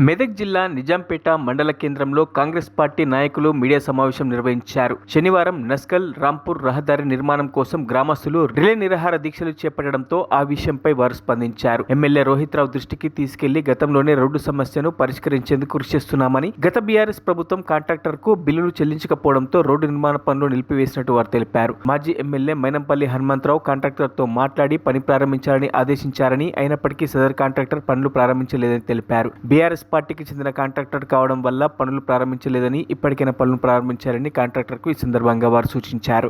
మెదక్ జిల్లా నిజాంపేట మండల కేంద్రంలో కాంగ్రెస్ పార్టీ నాయకులు మీడియా సమావేశం నిర్వహించారు. శనివారం నస్కల్ రాంపూర్ రహదారి నిర్మాణం కోసం గ్రామస్తులు రిలే నిరాహార దీక్షలు చేపట్టడంతో ఆ విషయంపై వారు స్పందించారు. ఎమ్మెల్యే రోహిత్ రావు దృష్టికి తీసుకెళ్లి గతంలోనే రోడ్డు సమస్యను పరిష్కరించేందుకు కృషి చేస్తున్నామని, గత బీఆర్ఎస్ ప్రభుత్వం కాంట్రాక్టర్ కు బిల్లులు చెల్లించకపోవడంతో రోడ్డు నిర్మాణ పనులు నిలిపివేసినట్టు వారు తెలిపారు. మాజీ ఎమ్మెల్యే మైనంపల్లి హనుమంతరావు కాంట్రాక్టర్ తో మాట్లాడి పని ప్రారంభించాలని ఆదేశించారని, అయినప్పటికీ సదర్ కాంట్రాక్టర్ పనులు ప్రారంభించలేదని తెలిపారు. బీఆర్ఎస్ పార్టీకి చెందిన కాంట్రాక్టర్ కావడం వల్ల పనులు ప్రారంభించలేదని, ఇప్పటికైనా పనులు ప్రారంభించారని కాంట్రాక్టర్కు ఈ సందర్భంగా వారు సూచించారు.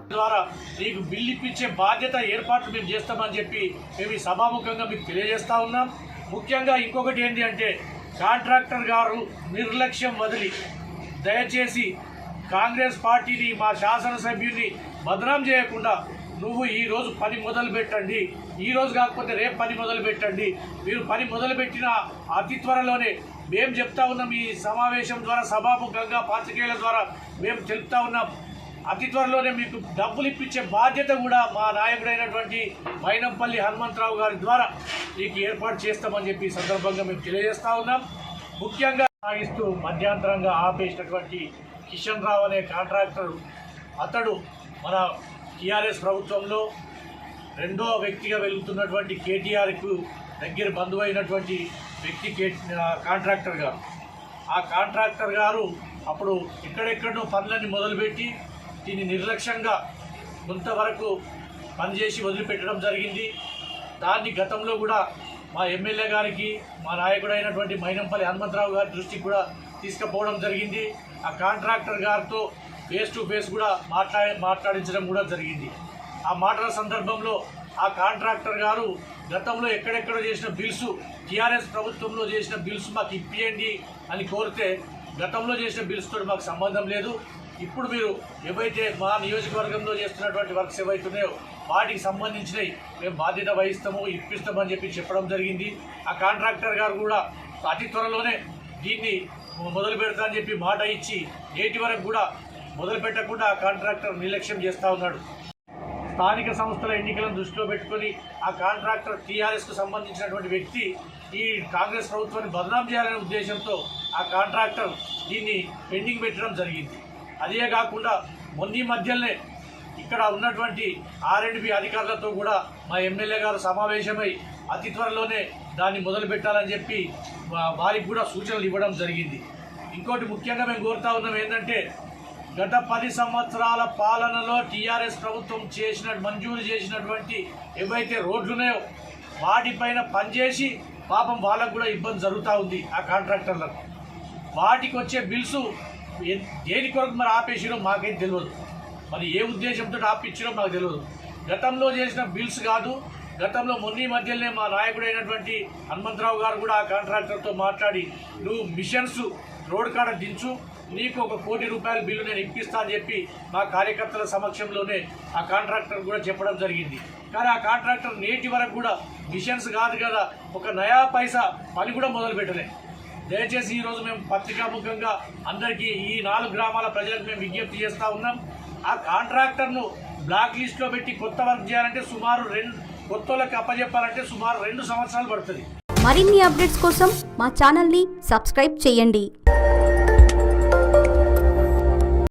మీకు బిల్లు ఇప్పించే బాధ్యత ఏర్పాట్లు మేము చేస్తామని చెప్పి మేము ఈ సభాముఖంగా మీకు తెలియజేస్తా ఉన్నాం. ముఖ్యంగా ఇంకొకటి ఏంటి అంటే, కాంట్రాక్టర్ గారు నిర్లక్ష్యం వదిలి దయచేసి కాంగ్రెస్ పార్టీని, మా శాసనసభ్యుని బదనాం చేయకుండా నువ్వు ఈరోజు పని మొదలు పెట్టండి, ఈరోజు కాకపోతే రేపు పని మొదలు పెట్టండి, మీరు పని మొదలుపెట్టిన అతి త్వరలోనే మేము చెప్తా ఉన్నాం. ఈ సమావేశం ద్వారా సభాముఖంగా పాత్రికేయుల ద్వారా మేము తెలుపుతా ఉన్నాం. అతి త్వరలోనే మీకు డబ్బులు ఇప్పించే బాధ్యత కూడా మా నాయకుడైనటువంటి మైనంపల్లి హనుమంతరావు గారి ద్వారా మీకు ఏర్పాటు చేస్తామని చెప్పి ఈ సందర్భంగా మేము తెలియజేస్తా ఉన్నాం. ముఖ్యంగా సాగిస్తూ మధ్యాంతరంగా ఆపేసినటువంటి కిషన్ రావు అనే కాంట్రాక్టర్, అతడు మన టీఆర్ఎస్ ప్రభుత్వంలో రెండో వ్యక్తిగా వెలుగుతున్నటువంటి కేటీఆర్కు దగ్గర బంధువు అయినటువంటి వ్యక్తి కాంట్రాక్టర్ గారు. ఆ కాంట్రాక్టర్ గారు అప్పుడు ఎక్కడెక్కడో పనులన్నీ మొదలుపెట్టి దీన్ని నిర్లక్ష్యంగా కొంతవరకు పనిచేసి వదిలిపెట్టడం జరిగింది. దాన్ని గతంలో కూడా మా ఎమ్మెల్యే గారికి, మా నాయకుడైనటువంటి మైనంపల్లి హనుమంతరావు గారి దృష్టికి కూడా తీసుకుపోవడం జరిగింది. ఆ కాంట్రాక్టర్ గారితో ఫేస్ టు ఫేస్ కూడా మాట్లాడించడం కూడా జరిగింది. ఆ మాటల సందర్భంలో ఆ కాంట్రాక్టర్ గారు గతంలో ఎక్కడెక్కడ చేసిన బిల్స్, టీఆర్ఎస్ ప్రభుత్వంలో చేసిన బిల్స్ మాకు ఇప్పియండి అని కోరితే, గతంలో చేసిన బిల్స్ తోటి మాకు సంబంధం లేదు, ఇప్పుడు మీరు ఏవైతే మా నియోజకవర్గంలో చేస్తున్నటువంటి వర్క్స్ ఏవైతున్నాయో వాటికి సంబంధించినవి మేము బాధ్యత వహిస్తాము, ఇప్పిస్తామని చెప్పి చెప్పడం జరిగింది. ఆ కాంట్రాక్టర్ గారు కూడా అతి త్వరలోనే దీన్ని మొదలు పెడతామని చెప్పి మాట ఇచ్చి నేటి వరకు కూడా మొదలు పెట్టకుండా ఆ కాంట్రాక్టర్ నిర్లక్ష్యం చేస్తూ ఉన్నాడు. స్థానిక సంస్థల ఎన్నికలను దృష్టిలో పెట్టుకొని ఆ కాంట్రాక్టర్ టీఆర్ఎస్కు సంబంధించినటువంటి వ్యక్తి ఈ కాంగ్రెస్ ప్రభుత్వాన్ని బదనాం చేయాలనే ఉద్దేశంతో ఆ కాంట్రాక్టర్ దీన్ని పెండింగ్ పెట్టడం జరిగింది. అదే కాకుండా మొన్న మధ్యలోనే ఇక్కడ ఉన్నటువంటి R&B అధికారులతో కూడా మా ఎమ్మెల్యే గారు సమావేశమై అతి త్వరలోనే దాన్ని మొదలు పెట్టాలని చెప్పి వారికి కూడా సూచనలు ఇవ్వడం జరిగింది. ఇంకోటి ముఖ్యంగా మేము కోరుతా ఉన్నాం ఏంటంటే, గత 10 సంవత్సరాల పాలనలో టీఆర్ఎస్ ప్రభుత్వం మంజూరు చేసినటువంటి ఏవైతే రోడ్లు ఉన్నాయో వాటిపైన పనిచేసి పాపం వాళ్ళకు కూడా ఇబ్బంది జరుగుతూ ఉంది. ఆ కాంట్రాక్టర్లకు వాటికి వచ్చే బిల్స్ దేని కొరకు మరి ఆపేసిరో మాకేం తెలియదు, మరి ఏ ఉద్దేశంతో ఆపించారో మాకు తెలియదు. గతంలో చేసిన బిల్స్ కాదు, గతంలో మొన్న మధ్యలోనే మా నాయకుడైనటువంటి హనుమంతరావు గారు కూడా ఆ కాంట్రాక్టర్తో మాట్లాడి, నువ్వు మిషన్స్ రోడ్ కాడ దించు, నీకు ₹1 కోటి బిల్లు నేను ఇప్పిస్తా అని చెప్పి మా కార్యకర్తల సమక్షంలోనే ఆ కాంట్రాక్టర్ కూడా చెప్పడం జరిగింది. కానీ ఆ కాంట్రాక్టర్ నేటి వరకు కూడా మిషన్స్ కాదు కదా, ఒక నయా పైసా పని కూడా మొదలు పెట్టలే. దయచేసి ఈరోజు మేము పత్రికాముఖంగా అందరికీ ఈ 4 గ్రామాల ప్రజలకు మేము విజ్ఞప్తి చేస్తూ ఉన్నాం. ఆ కాంట్రాక్టర్ను బ్లాక్ లిస్ట్లో పెట్టి కొత్త వర్క్ చేయాలంటే సుమారు కొత్త వాళ్ళకి అప్పచెప్పాలంటే సుమారు 2 సంవత్సరాలు పడుతుంది. మరిన్ని అప్డేట్స్ కోసం మా ఛానల్ని సబ్స్క్రైబ్ చేయండి.